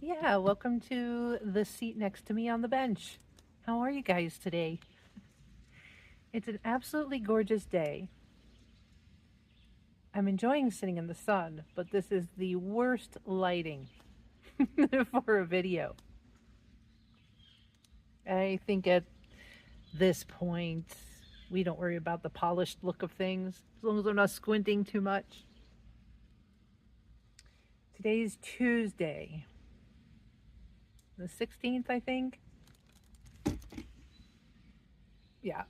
Yeah, welcome to the seat next to me on the bench. How are you guys today? It's an absolutely gorgeous day. I'm enjoying sitting in the sun, but this is the worst lighting for a video. I think at this point, we don't worry about the polished look of things as long as I'm not squinting too much. Today's Tuesday, the 16th, I think. Yeah.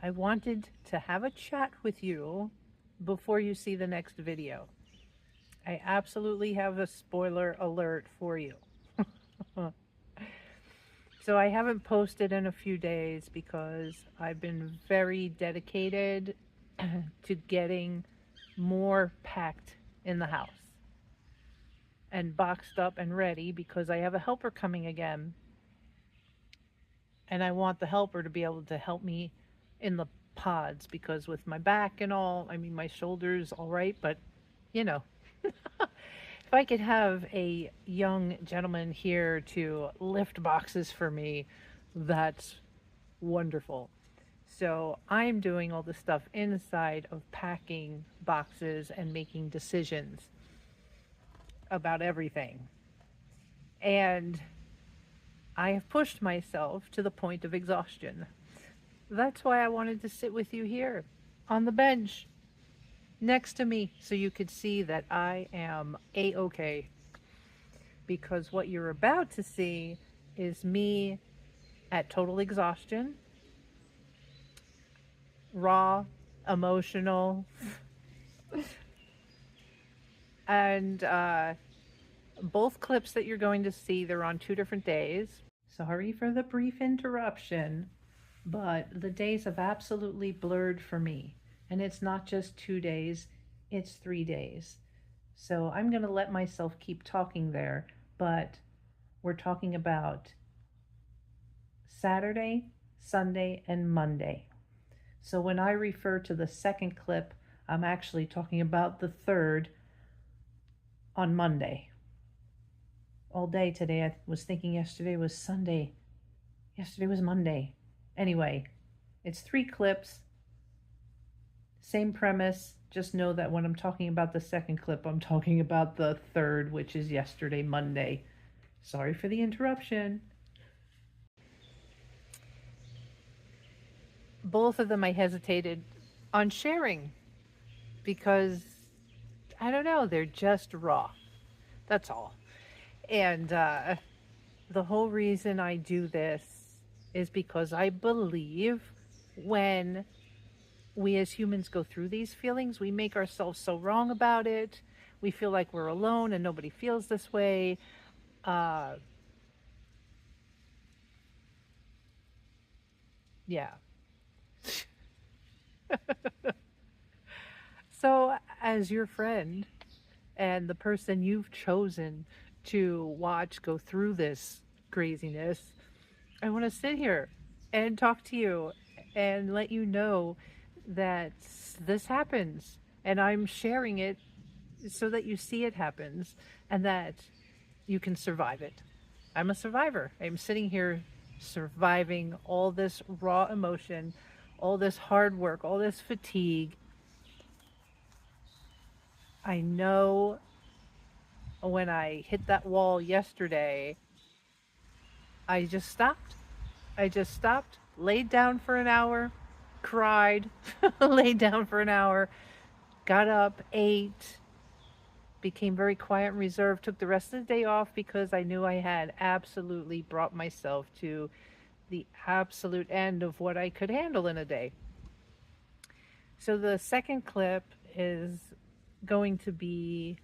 I wanted to have a chat with you before you see the next video. I absolutely have a spoiler alert for you. So I haven't posted in a few days because I've been very dedicated to getting more packed in the house and boxed up and ready because I have a helper coming again. And I want the helper to be able to help me in the pods because with my back and all, I mean, my shoulders all right, but you know, if I could have a young gentleman here to lift boxes for me, that's wonderful. So I'm doing all the stuff inside of packing boxes and making decisions about everything. And I have pushed myself to the point of exhaustion. That's why I wanted to sit with you here on the bench next to me so you could see that I am a-okay. Because what you're about to see is me at total exhaustion, raw, emotional, and both clips that you're going to see, they're on 2 different days. Sorry for the brief interruption, but the days have absolutely blurred for me. And it's not just 2 days, it's 3 days. So I'm going to let myself keep talking there, but we're talking about Saturday, Sunday, and Monday. So when I refer to the second clip, I'm actually talking about the third on Monday. All day today, I was thinking yesterday was Sunday. Yesterday was Monday. Anyway, it's 3 clips, same premise. Just know that when I'm talking about the second clip, I'm talking about the third, which is yesterday, Monday. Sorry for the interruption. Both of them I hesitated on sharing because, I don't know, they're just raw. That's all. And the whole reason I do this is because I believe when we as humans go through these feelings, we make ourselves so wrong about it. We feel like we're alone and nobody feels this way. Yeah. So, as your friend and the person you've chosen to watch go through this craziness, I want to sit here and talk to you and let you know that this happens and I'm sharing it so that you see it happens and that you can survive it. I'm a survivor. I'm sitting here surviving all this raw emotion, all this hard work, all this fatigue. I know when I hit that wall yesterday, I just stopped. I just stopped, laid down for an hour, cried, laid down for an hour, got up, ate, became very quiet and reserved, took the rest of the day off because I knew I had absolutely brought myself to the absolute end of what I could handle in a day. So the second clip is going to be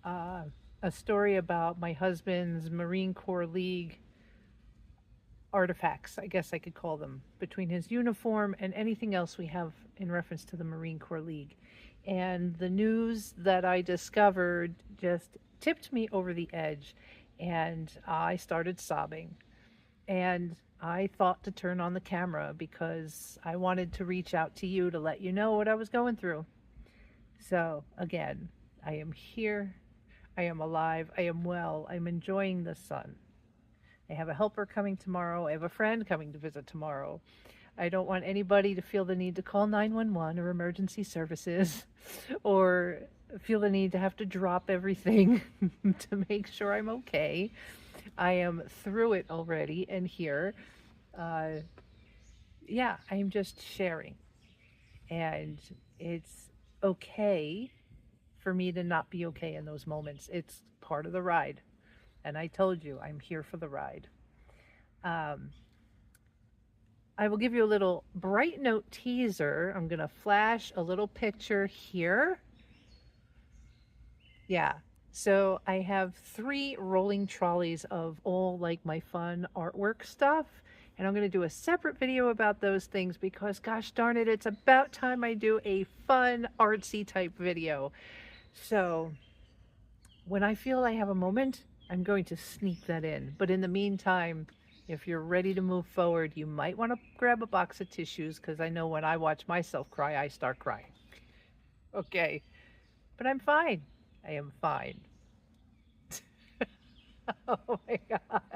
a story about my husband's Marine Corps League artifacts, I guess I could call them, between his uniform and anything else we have in reference to the Marine Corps League. And the news that I discovered just tipped me over the edge, and I started sobbing. And I thought to turn on the camera because I wanted to reach out to you to let you know what I was going through. So, again, I am here. I am alive. I am well. I'm enjoying the sun. I have a helper coming tomorrow. I have a friend coming to visit tomorrow. I don't want anybody to feel the need to call 911 or emergency services or feel the need to have to drop everything to make sure I'm okay. I am through it already and here. Uh, yeah, I'm just sharing. And it's okay for me to not be okay in those moments. It's part of the ride. And I told you, I'm here for the ride. Um, I will give you a little bright note teaser. I'm going to flash a little picture here. Yeah. So I have 3 rolling trolleys of all like my fun artwork stuff. And I'm going to do a separate video about those things because, gosh darn it, it's about time I do a fun, artsy type video. So when I feel I have a moment, I'm going to sneak that in. But in the meantime, if you're ready to move forward, you might want to grab a box of tissues because I know when I watch myself cry, I start crying. Okay. But I'm fine. I am fine. Oh my God.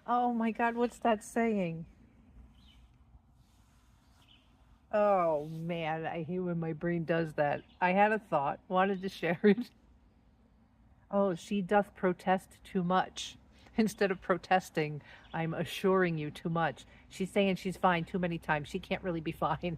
Oh my God, what's that saying? Oh man, I hate when my brain does that. I had a thought, wanted to share it. Oh, she doth protest too much. Instead of protesting, I'm assuring you too much. She's saying she's fine too many times. She can't really be fine.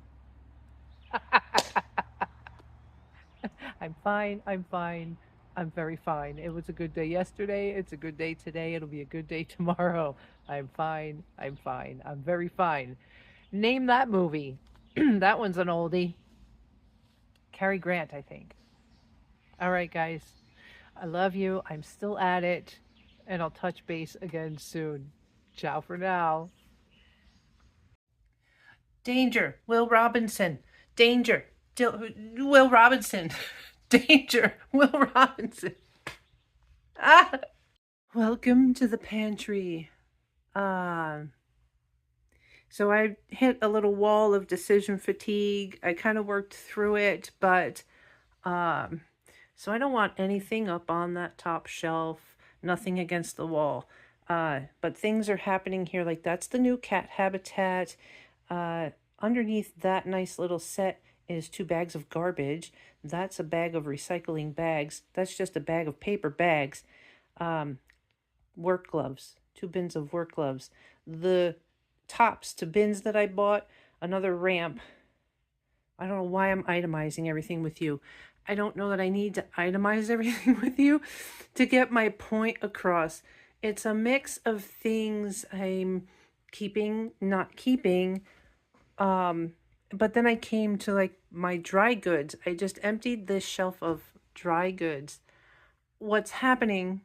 I'm fine. I'm fine. I'm very fine. It was a good day yesterday. It's a good day today. It'll be a good day tomorrow. I'm fine. I'm fine. I'm very fine. Name that movie. That one's an oldie. Cary Grant, I think. All right, guys. I love you. I'm still at it. And I'll touch base again soon. Ciao for now. Danger, Will Robinson. Danger, Will Robinson. Danger, Will Robinson. Ah! Welcome to the pantry. Uh, so I hit a little wall of decision fatigue. I kind of worked through it, but so I don't want anything up on that top shelf, nothing against the wall. But things are happening here. Like that's the new cat habitat. Underneath that nice little set is 2 bags of garbage. That's a bag of recycling bags. That's just a bag of paper bags. Work gloves, 2 bins of work gloves. The tops to bins that I bought, another ramp. I don't know why I'm itemizing everything with you. I don't know that I need to itemize everything with you to get my point across. It's a mix of things I'm keeping, not keeping. But then I came to like my dry goods. I just emptied this shelf of dry goods. What's happening?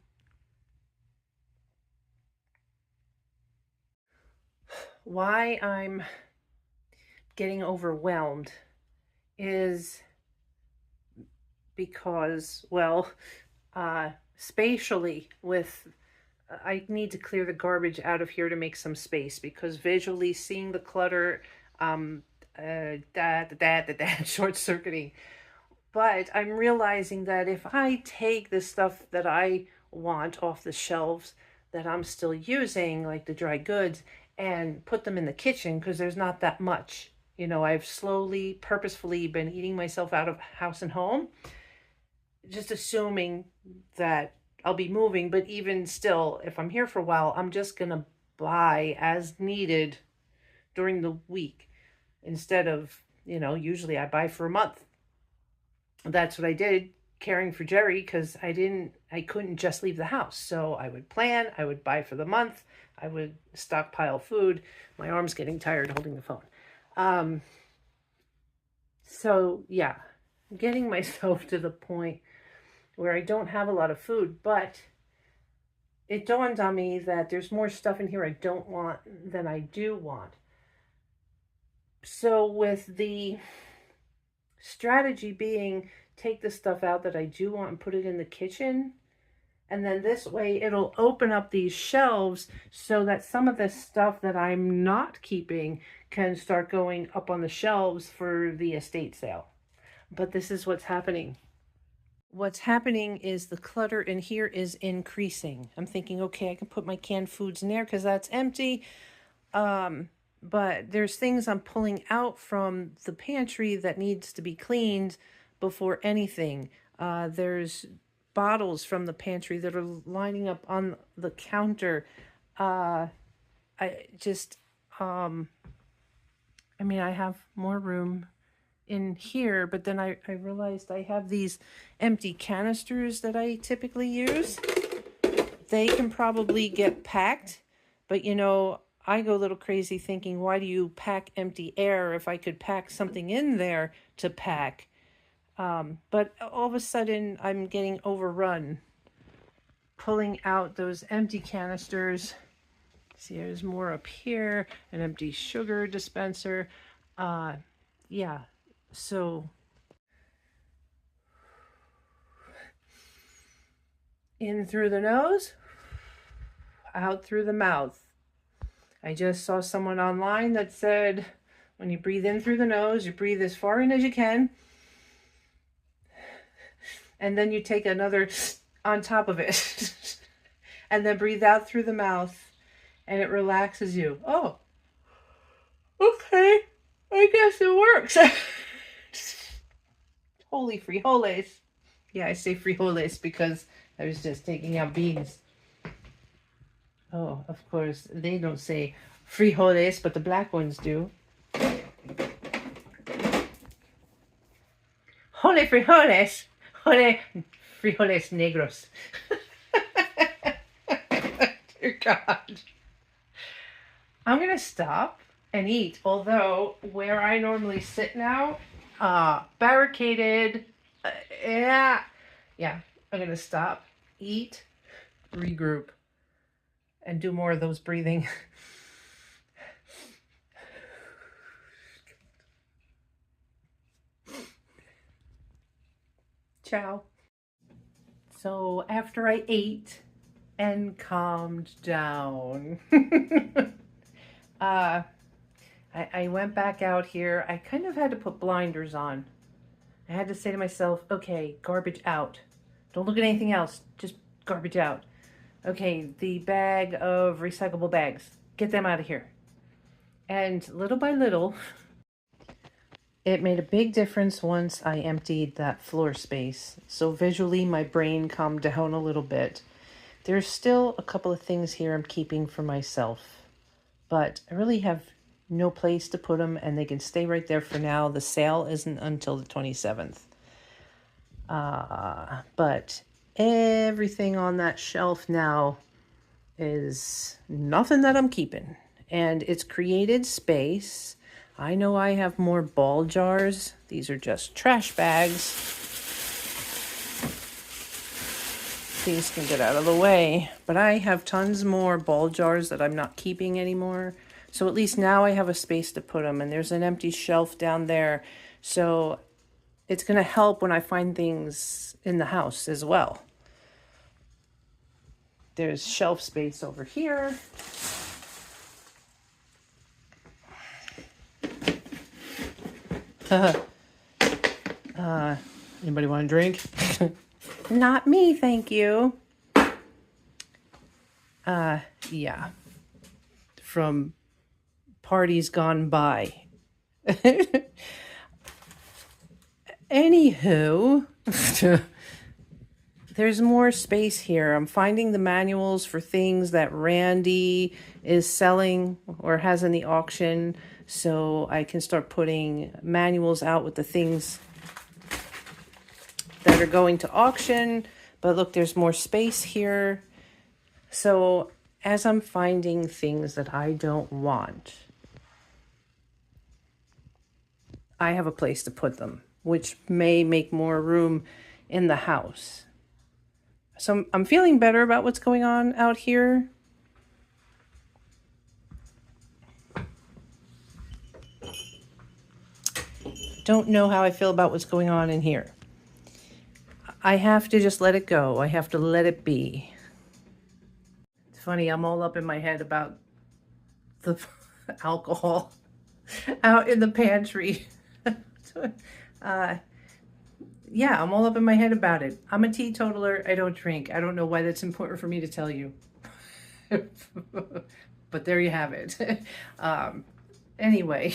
Why I'm getting overwhelmed is because, well, spatially with I need to clear the garbage out of here to make some space because visually seeing the clutter, short-circuiting. But I'm realizing that if I take the stuff that I want off the shelves that I'm still using, like the dry goods, and put them in the kitchen because there's not that much. You know, I've slowly, purposefully been eating myself out of house and home, just assuming that I'll be moving, but even still, if I'm here for a while, I'm just going to buy as needed during the week instead of, you know, usually I buy for a month. That's what I did caring for Jerry because I couldn't just leave the house. So I would plan, I would buy for the month, I would stockpile food. My arm's getting tired holding the phone. So yeah, getting myself to the point where I don't have a lot of food, but it dawned on me that there's more stuff in here I don't want than I do want. So with the strategy being take the stuff out that I do want and put it in the kitchen, and then this way it'll open up these shelves so that some of the stuff that I'm not keeping can start going up on the shelves for the estate sale. But this is what's happening. What's happening is the clutter in here is increasing. I'm thinking, okay, I can put my canned foods in there because that's empty. But there's things I'm pulling out from the pantry that needs to be cleaned before anything. There's bottles from the pantry that are lining up on the counter. I just, I mean, I have more room in here, but then I realized I have these empty canisters that I typically use. They can probably get packed, but you know, I go a little crazy thinking, why do you pack empty air if I could pack something in there to pack? But all of a sudden I'm getting overrun, pulling out those empty canisters. See, there's more up here, an empty sugar dispenser. Yeah, so in through the nose, out through the mouth. I just saw someone online that said when you breathe in through the nose, you breathe as far in as you can, and then you take another on top of it, and then breathe out through the mouth, and it relaxes you. Oh, okay, I guess it works. Holy frijoles. Yeah, I say frijoles because I was just taking out beans. Oh, of course, they don't say frijoles, but the black ones do. Holy frijoles! Holy frijoles negros. Dear God. I'm going to stop and eat, although where I normally sit now, barricaded, yeah, I'm going to stop, eat, regroup, and do more of those breathing. Ciao. So after I ate and calmed down, I went back out here. I kind of had to put blinders on. I had to say to myself, okay, garbage out. Don't look at anything else. Just garbage out. Okay, the bag of recyclable bags. Get them out of here. And little by little, it made a big difference once I emptied that floor space. So visually, my brain calmed down a little bit. There's still a couple of things here I'm keeping for myself, but I really have no place to put them, and they can stay right there for now. The sale isn't until the 27th. But everything on that shelf now is nothing that I'm keeping, and it's created space. I know I have more ball jars. These are just trash bags. These can get out of the way, but I have tons more ball jars that I'm not keeping anymore. So at least now I have a space to put them, and there's an empty shelf down there. So it's going to help when I find things in the house as well. There's shelf space over here. Anybody want a drink? Not me, thank you. Yeah. From parties gone by. Anywho, there's more space here. I'm finding the manuals for things that Randy is selling or has in the auction, so I can start putting manuals out with the things that are going to auction. But look, there's more space here. So as I'm finding things that I don't want, I have a place to put them, which may make more room in the house. So I'm feeling better about what's going on out here. Don't know how I feel about what's going on in here. I have to just let it go. I have to let it be. It's funny, I'm all up in my head about the alcohol out in the pantry. Yeah, I'm all up in my head about it. I'm a teetotaler. I don't drink. I don't know why that's important for me to tell you. But there you have it. um, anyway,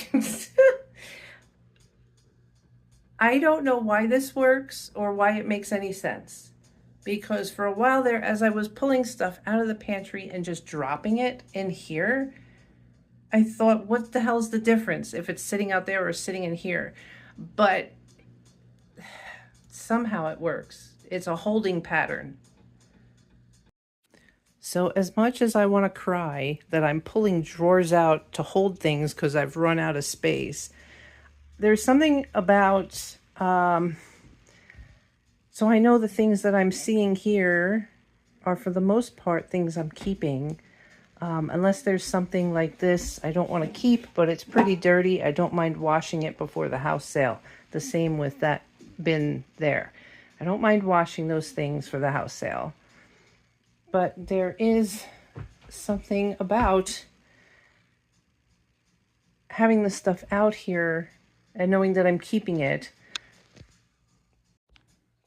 I don't know why this works or why it makes any sense. Because for a while there, as I was pulling stuff out of the pantry and just dropping it in here, I thought, what the hell's the difference if it's sitting out there or sitting in here? But somehow it works. It's a holding pattern. So as much as I want to cry that I'm pulling drawers out to hold things because I've run out of space, there's something about, so I know the things that I'm seeing here are for the most part things I'm keeping. Unless there's something like this I don't want to keep, but it's pretty dirty. I don't mind washing it before the house sale. The same with that bin there. I don't mind washing those things for the house sale. But there is something about having the stuff out here and knowing that I'm keeping it,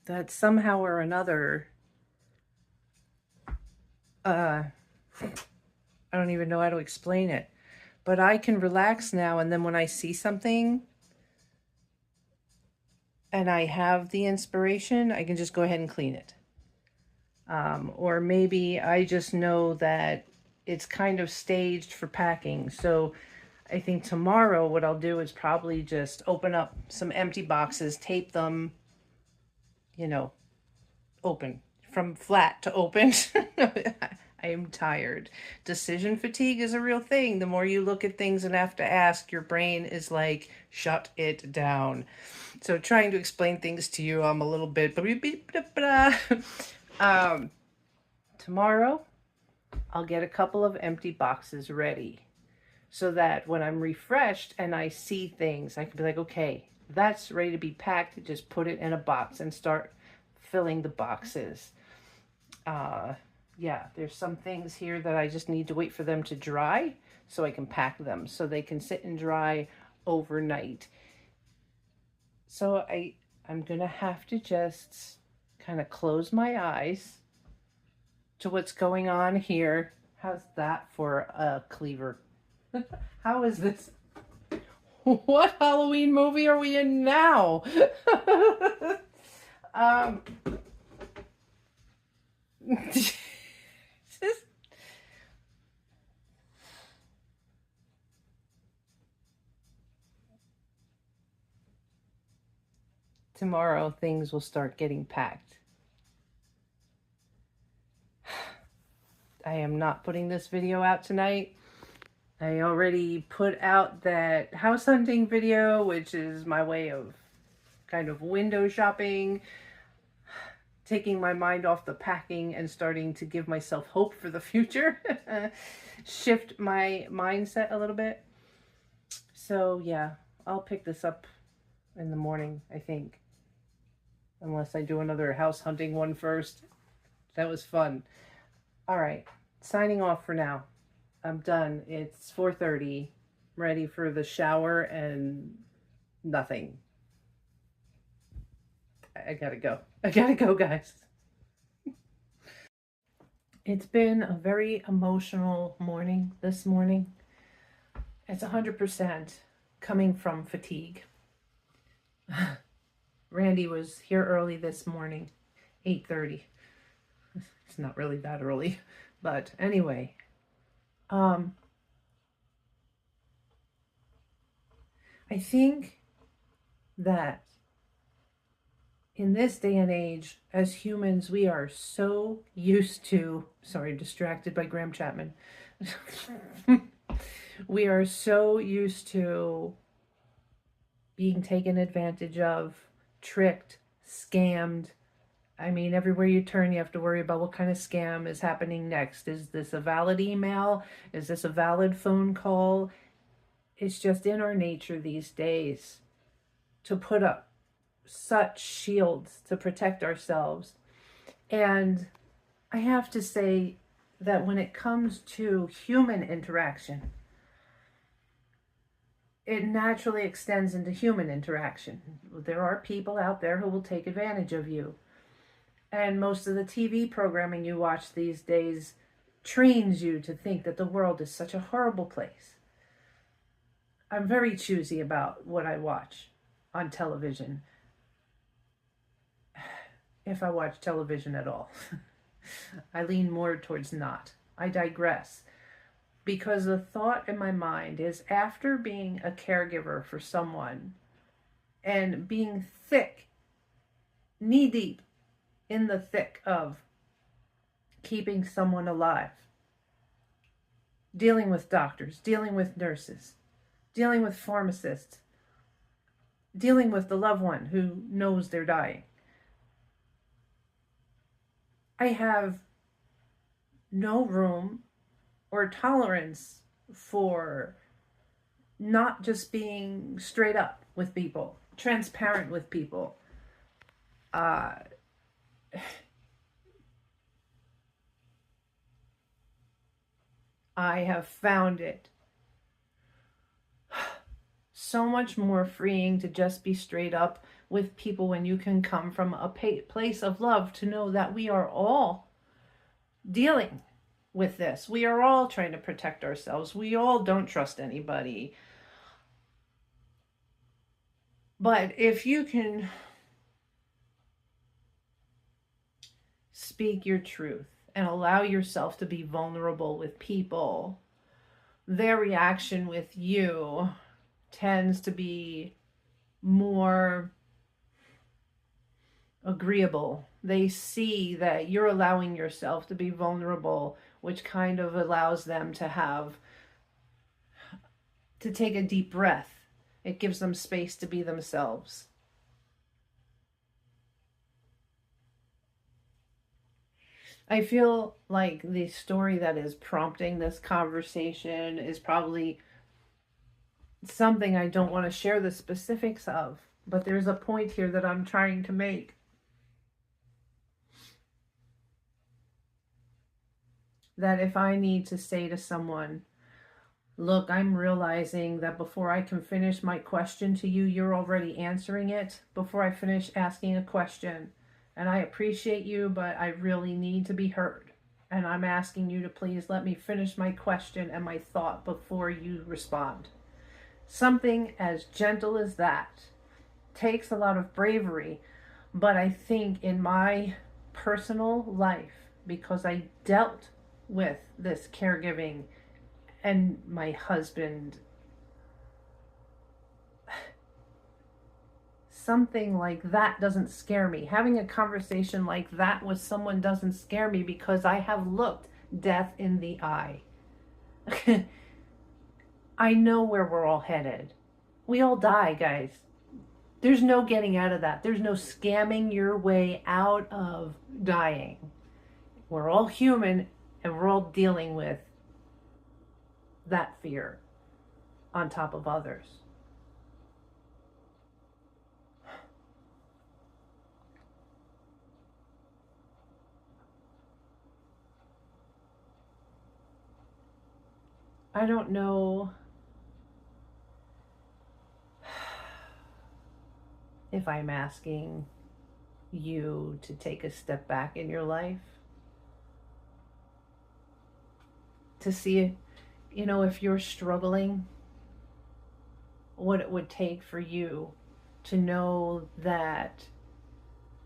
that somehow or another, I don't even know how to explain it, but I can relax now. And then when I see something and I have the inspiration, I can just go ahead and clean it. Or maybe I just know that it's kind of staged for packing. So I think tomorrow what I'll do is probably just open up some empty boxes, tape them, you know, open, from flat to open. I am tired. Decision fatigue is a real thing. The more you look at things and have to ask, your brain is like, shut it down. So trying to explain things to you, I'm a little bit... Tomorrow, I'll get a couple of empty boxes ready so that when I'm refreshed and I see things, I can be like, okay, that's ready to be packed. Just put it in a box and start filling the boxes. Yeah, there's some things here that I just need to wait for them to dry so I can pack them so they can sit and dry overnight. So I'm gonna have to just kind of close my eyes to what's going on here. How's that for a cleaver? How is this? What Halloween movie are we in now? um, tomorrow things will start getting packed. I am not putting this video out tonight. I already put out that house hunting video, which is my way of kind of window shopping, taking my mind off the packing and starting to give myself hope for the future. Shift my mindset a little bit. So yeah, I'll pick this up in the morning, I think. Unless I do another house hunting one first. That was fun. All right, signing off for now. I'm done. It's 4:30. Ready for the shower and nothing. I gotta go. I gotta go, guys. It's been a very emotional morning this morning. It's 100% coming from fatigue. Randy was here early this morning, 8:30. It's not really that early, but anyway. I think that in this day and age, as humans, we are so used to, sorry, distracted by Graham Chapman. We are so used to being taken advantage of, tricked, scammed. I mean, everywhere you turn, you have to worry about what kind of scam is happening next. Is this a valid email? Is this a valid phone call? It's just in our nature these days to put up such shields to protect ourselves. And I have to say that when it comes to human interaction, it naturally extends into human interaction. There are people out there who will take advantage of you. And most of the TV programming you watch these days trains you to think that the world is such a horrible place. I'm very choosy about what I watch on television, if I watch television at all. I lean more towards not. I digress. Because the thought in my mind is, after being a caregiver for someone and being thick, knee deep in the thick of keeping someone alive, dealing with doctors, dealing with nurses, dealing with pharmacists, dealing with the loved one who knows they're dying, I have no room or tolerance for not just being straight up with people, transparent with people. I have found it so much more freeing to just be straight up with people when you can come from a place of love, to know that we are all dealing with this. We are all trying to protect ourselves. We all don't trust anybody. But if you can speak your truth and allow yourself to be vulnerable with people, their reaction with you tends to be more agreeable. They see that you're allowing yourself to be vulnerable, which kind of allows them to take a deep breath. It gives them space to be themselves. I feel like the story that is prompting this conversation is probably something I don't want to share the specifics of, but there's a point here that I'm trying to make. That if I need to say to someone, look, I'm realizing that before I can finish my question to you, you're already answering it before I finish asking a question. And I appreciate you, but I really need to be heard. And I'm asking you to please let me finish my question and my thought before you respond. Something as gentle as that takes a lot of bravery, but I think in my personal life, because I dealt with this caregiving and my husband, something like that doesn't scare me. Having a conversation like that with someone doesn't scare me, because I have looked death in the eye. I know where we're all headed. We all die, guys. There's no getting out of that. There's no scamming your way out of dying. We're all human, and we're all dealing with that fear on top of others. I don't know if I'm asking you to take a step back in your life to see, if you're struggling, what it would take for you to know that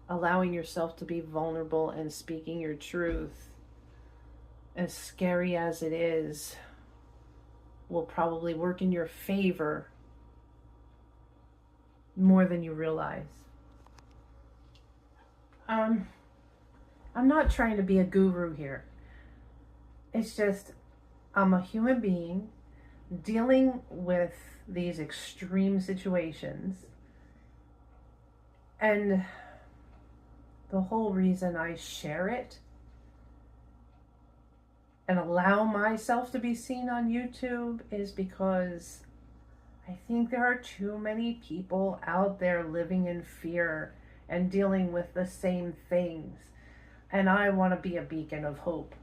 allowing yourself to be vulnerable and speaking your truth, as scary as it is, will probably work in your favor more than you realize. I'm not trying to be a guru here. It's just, I'm a human being dealing with these extreme situations. And the whole reason I share it and allow myself to be seen on YouTube is because I think there are too many people out there living in fear and dealing with the same things. And I want to be a beacon of hope.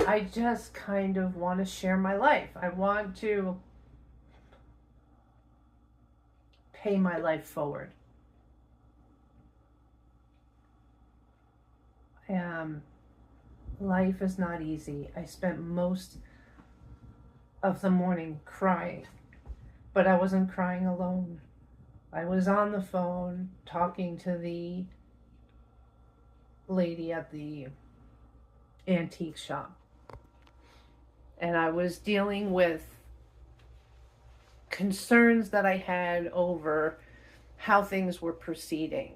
I just kind of want to share my life. I want to pay my life forward. Life is not easy. I spent most of the morning crying, but I wasn't crying alone. I was on the phone talking to the lady at the antique shop, and I was dealing with concerns that I had over how things were proceeding.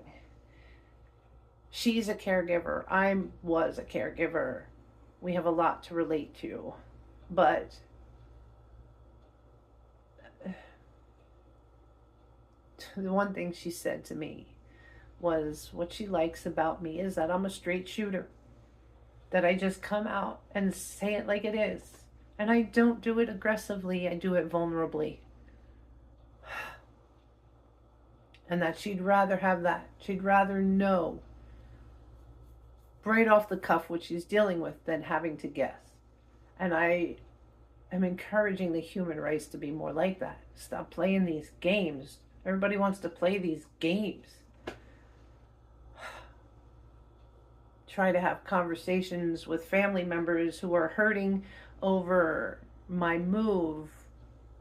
She's a caregiver. I was a caregiver. We have a lot to relate to. But the one thing she said to me was what she likes about me is that I'm a straight shooter. That I just come out and say it like it is. And I don't do it aggressively. I do it vulnerably. And that she'd rather have that. She'd rather know right off the cuff what she's dealing with than having to guess. And I am encouraging the human race to be more like that. Stop playing these games. Everybody wants to play these games. Try to have conversations with family members who are hurting over my move,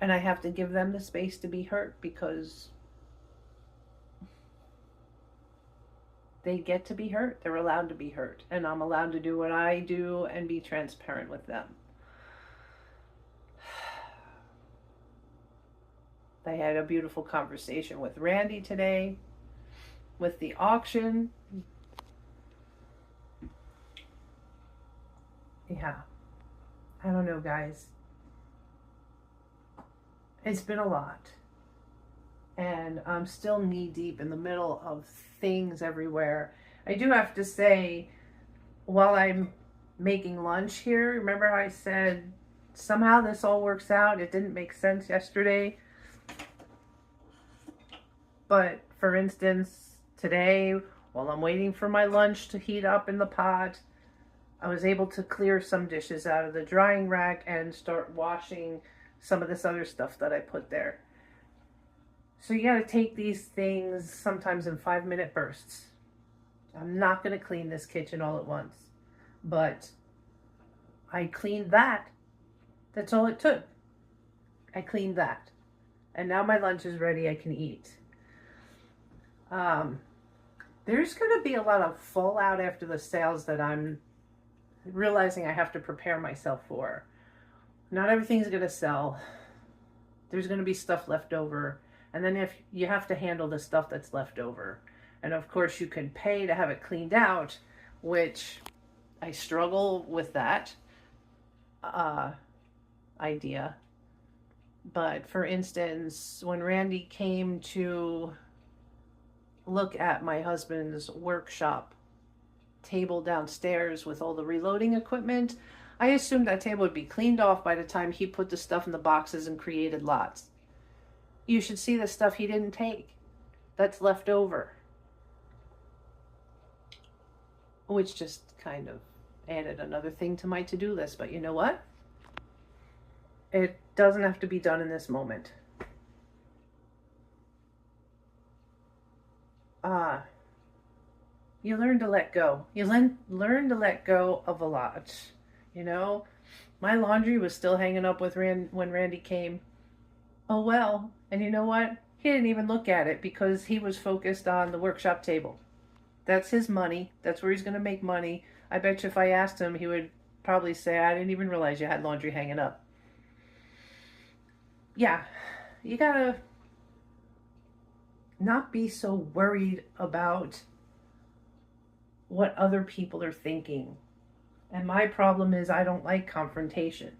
and I have to give them the space to be hurt because they get to be hurt. They're allowed to be hurt, and I'm allowed to do what I do and be transparent with them. I had a beautiful conversation with Randy today with the auction. Yeah, I don't know, guys. It's been a lot. And I'm still knee deep in the middle of things everywhere. I do have to say, while I'm making lunch here, remember how I said somehow this all works out? It didn't make sense yesterday. But for instance, today, while I'm waiting for my lunch to heat up in the pot, I was able to clear some dishes out of the drying rack and start washing some of this other stuff that I put there. So you got to take these things sometimes in 5-minute bursts. I'm not going to clean this kitchen all at once, but I cleaned that. That's all it took. I cleaned that. And now my lunch is ready. I can eat. There's going to be a lot of fallout after the sales that I'm realizing I have to prepare myself for. Not everything's going to sell. There's going to be stuff left over. And then if you have to handle the stuff that's left over. And of course you can pay to have it cleaned out, which I struggle with that idea. But for instance, when Randy came to look at my husband's workshop table downstairs with all the reloading equipment, I assumed that table would be cleaned off by the time he put the stuff in the boxes and created lots. You should see the stuff he didn't take that's left over, which just kind of added another thing to my to-do list. But you know what? It doesn't have to be done in this moment. You learn to let go. You learn to let go of a lot. You know, my laundry was still hanging up with when Randy came. Oh well, and you know what? He didn't even look at it because he was focused on the workshop table. That's his money. That's where he's going to make money. I bet you if I asked him, he would probably say, I didn't even realize you had laundry hanging up. Yeah, you gotta not be so worried about what other people are thinking. And my problem is I don't like confrontation.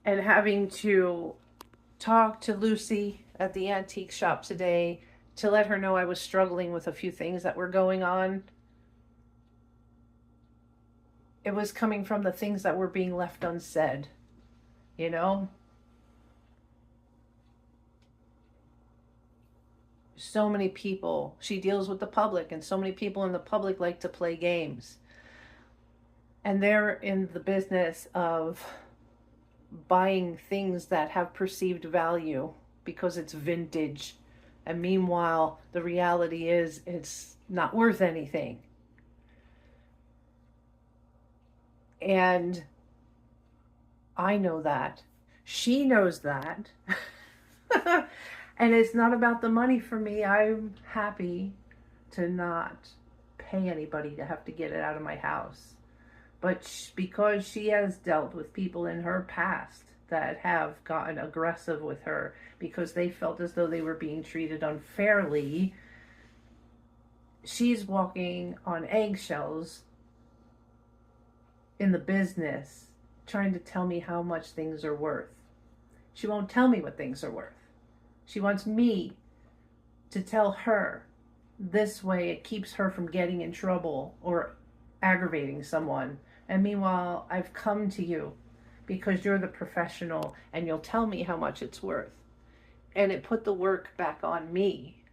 And having to talk to Lucy at the antique shop today to let her know I was struggling with a few things that were going on. It was coming from the things that were being left unsaid, you know? So many people, she deals with the public, and so many people in the public like to play games. And they're in the business of buying things that have perceived value because it's vintage. And meanwhile, the reality is it's not worth anything. And I know that. She knows that. And it's not about the money for me. I'm happy to not pay anybody to have to get it out of my house. But because she has dealt with people in her past that have gotten aggressive with her because they felt as though they were being treated unfairly, she's walking on eggshells in the business trying to tell me how much things are worth. She won't tell me what things are worth. She wants me to tell her. This way it keeps her from getting in trouble or aggravating someone. And meanwhile, I've come to you because you're the professional and you'll tell me how much it's worth. And it put the work back on me.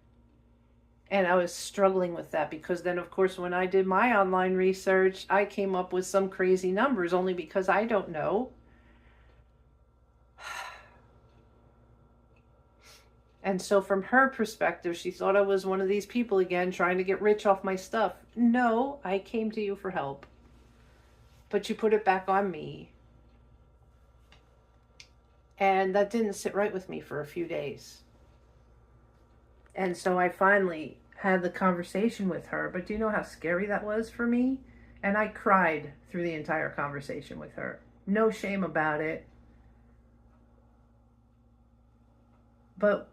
And I was struggling with that because then, of course, when I did my online research, I came up with some crazy numbers only because I don't know. And so from her perspective, she thought I was one of these people again trying to get rich off my stuff. No, I came to you for help. But you put it back on me. And that didn't sit right with me for a few days. And so I finally had the conversation with her. But do you know how scary that was for me? And I cried through the entire conversation with her. No shame about it. But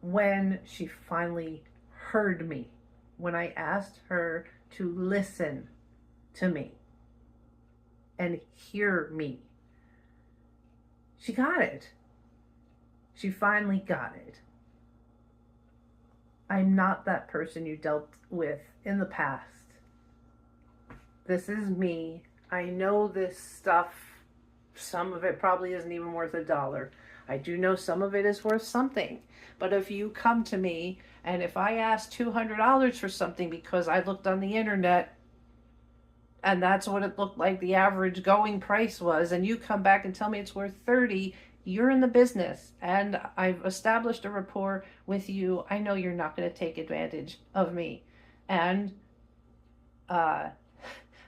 when she finally heard me, when I asked her to listen to me and hear me, she got it. She finally got it. I'm not that person you dealt with in the past. This is me. I know this stuff. Some of it probably isn't even worth $1. I do know some of it is worth something. But if you come to me and if I ask $200 for something because I looked on the internet and that's what it looked like the average going price was, and you come back and tell me it's worth $30, you're in the business and I've established a rapport with you. I know you're not going to take advantage of me. And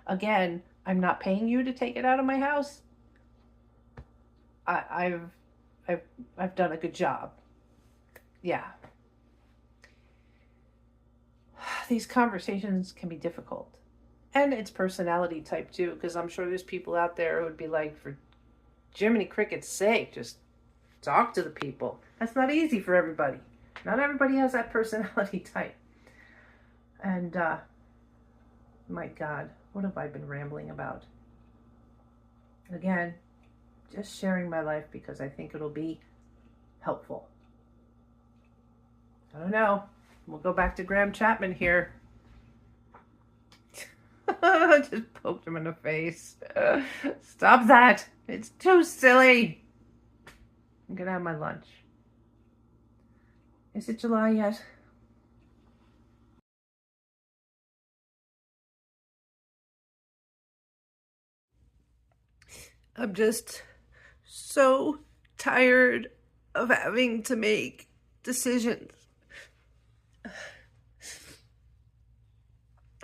again, I'm not paying you to take it out of my house. I've done a good job. Yeah. These conversations can be difficult. And it's personality type too, because I'm sure there's people out there who would be like, for Jiminy Cricket's sake, just talk to the people. That's not easy for everybody. Not everybody has that personality type. And, my God, what have I been rambling about? Again, just sharing my life because I think it'll be helpful. I don't know. We'll go back to Graham Chapman here. Just poked him in the face. Stop that. It's too silly. I'm going to have my lunch. Is it July yet? I'm just so tired of having to make decisions.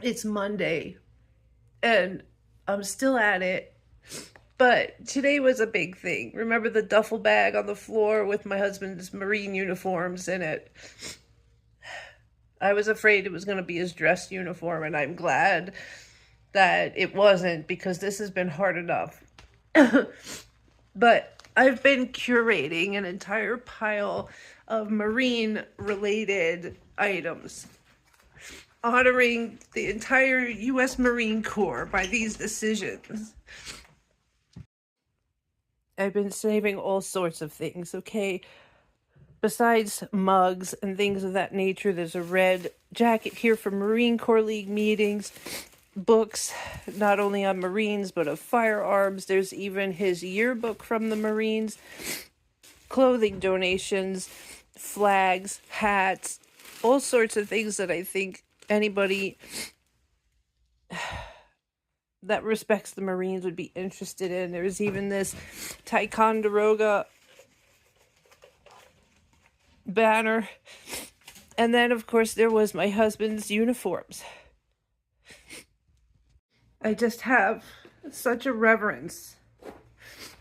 It's Monday and I'm still at it, but today was a big thing. Remember the duffel bag on the floor with my husband's Marine uniforms in it? I was afraid it was going to be his dress uniform, and I'm glad that it wasn't, because this has been hard enough. But I've been curating an entire pile of Marine-related items, honoring the entire U.S. Marine Corps by these decisions. I've been saving all sorts of things, okay? Besides mugs and things of that nature, there's a red jacket here for Marine Corps League meetings, books, not only on Marines, but of firearms. There's even his yearbook from the Marines, clothing donations, flags, hats, all sorts of things that I think anybody that respects the Marines would be interested in. There's even this Ticonderoga banner. And then, of course, there was my husband's uniforms. I just have such a reverence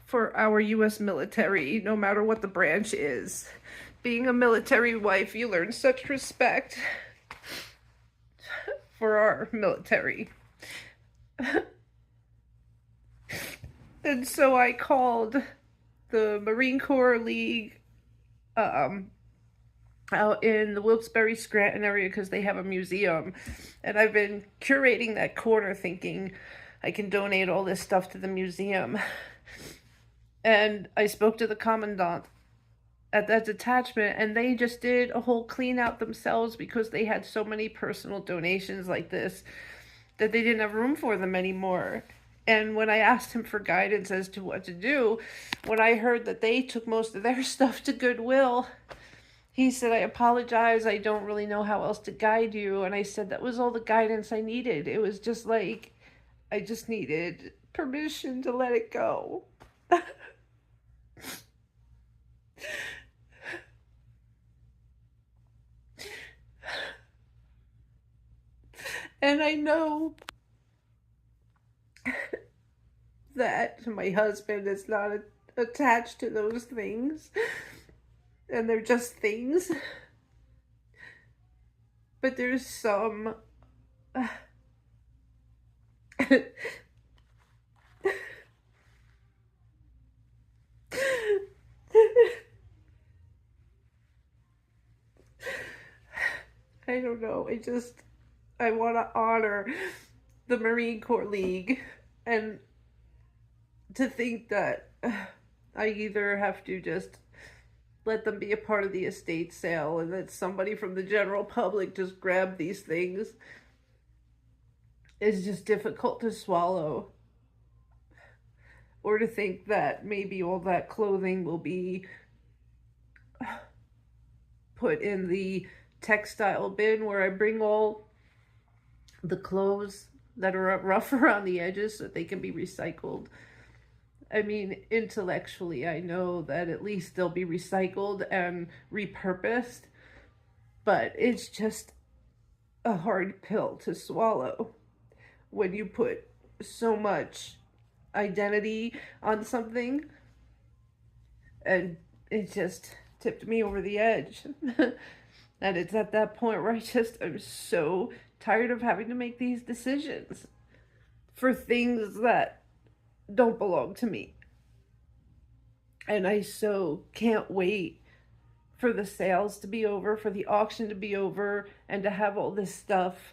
for our U.S. military, no matter what the branch is. Being a military wife, you learn such respect for our military. And so I called the Marine Corps League out in the Wilkes-Barre Scranton area because they have a museum, and I've been curating that corner thinking I can donate all this stuff to the museum. And I spoke to the commandant at that detachment, and they just did a whole clean out themselves because they had so many personal donations like this that they didn't have room for them anymore. And when I asked him for guidance as to what to do, when I heard that they took most of their stuff to Goodwill, he said, I apologize, I don't really know how else to guide you. And I said, that was all the guidance I needed. It was just like, I just needed permission to let it go. And I know that my husband is not attached to those things, and they're just things. But there's some I don't know, I want to honor the Marine Corps League, and to think that I either have to just let them be a part of the estate sale and that somebody from the general public just grab these things is just difficult to swallow. Or to think that maybe all that clothing will be put in the textile bin where I bring all the clothes that are rough around the edges so that they can be recycled. I mean, intellectually, I know that at least they'll be recycled and repurposed, but it's just a hard pill to swallow when you put so much identity on something, and it just tipped me over the edge. And it's at that point where I'm so tired of having to make these decisions for things that don't belong to me. And I so can't wait for the sales to be over, for the auction to be over, and to have all this stuff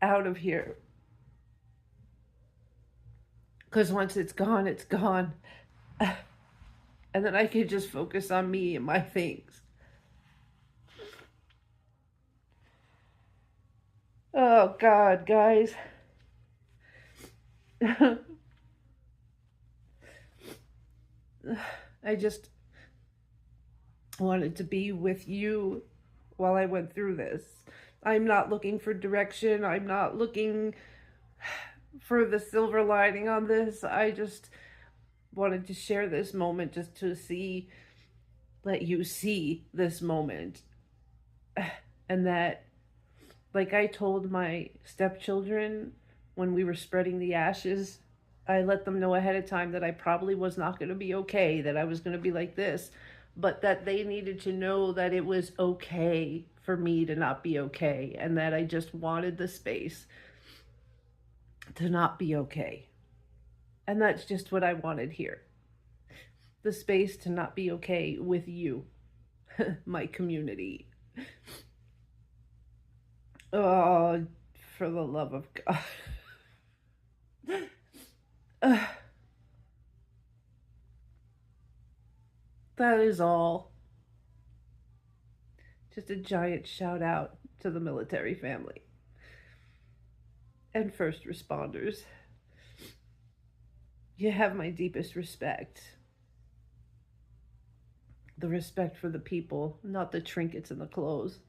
out of here. Because once it's gone, it's gone. And then I can just focus on me and my things. Oh, God, guys. I just wanted to be with you while I went through this. I'm not looking for direction. I'm not looking for the silver lining on this. I just wanted to share this moment just to let you see this moment. And that, like I told my stepchildren when we were spreading the ashes, I let them know ahead of time that I probably was not going to be okay, that I was going to be like this, but that they needed to know that it was okay for me to not be okay, and that I just wanted the space to not be okay. And that's just what I wanted here. The space to not be okay with you, my community. Oh, for the love of God. That is all. Just a giant shout out to the military family and first responders. You have my deepest respect. The respect for the people, not the trinkets and the clothes.